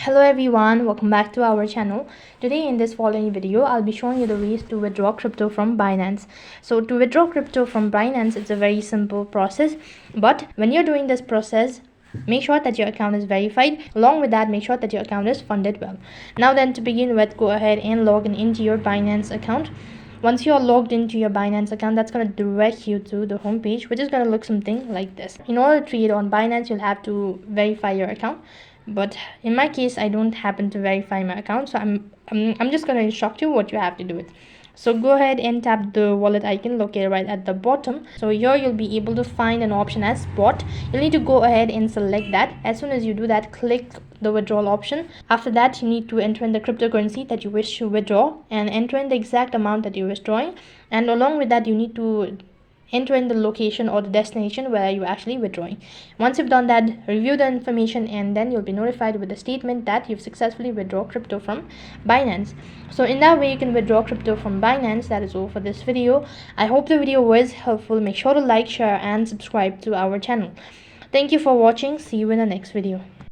Hello everyone, welcome back to our channel. Today in this following video I'll be showing you the ways to withdraw crypto from Binance. So to withdraw crypto from Binance, it's a very simple process, but when you're doing this process, make sure that your account is verified. Along with that, make sure that your account is funded well. Now then, to begin with, go ahead and log in into your Binance account. Once you are logged into your Binance account, that's going to direct you to the home page, which is going to look something like this. In order to trade on Binance, you'll have to verify your account, but in my case I don't happen to verify my account, so I'm just going to instruct you what you have to do it. So go ahead and tap the wallet icon located right at the bottom. So here you'll be able to find an option as spot. You'll need to go ahead and select that. As soon as you do that, click the withdrawal option. After that, you need to enter in the cryptocurrency that you wish to withdraw and enter in the exact amount that you're withdrawing, and along with that you need to enter in the location or the destination where you're actually withdrawing. Once you've done that, review the information and then you'll be notified with a statement that you've successfully withdrawn crypto from Binance. So in that way you can withdraw crypto from Binance. That is all for this video. I hope the video was helpful. Make sure to like, share and subscribe to our channel. Thank you for watching. See you in the next video.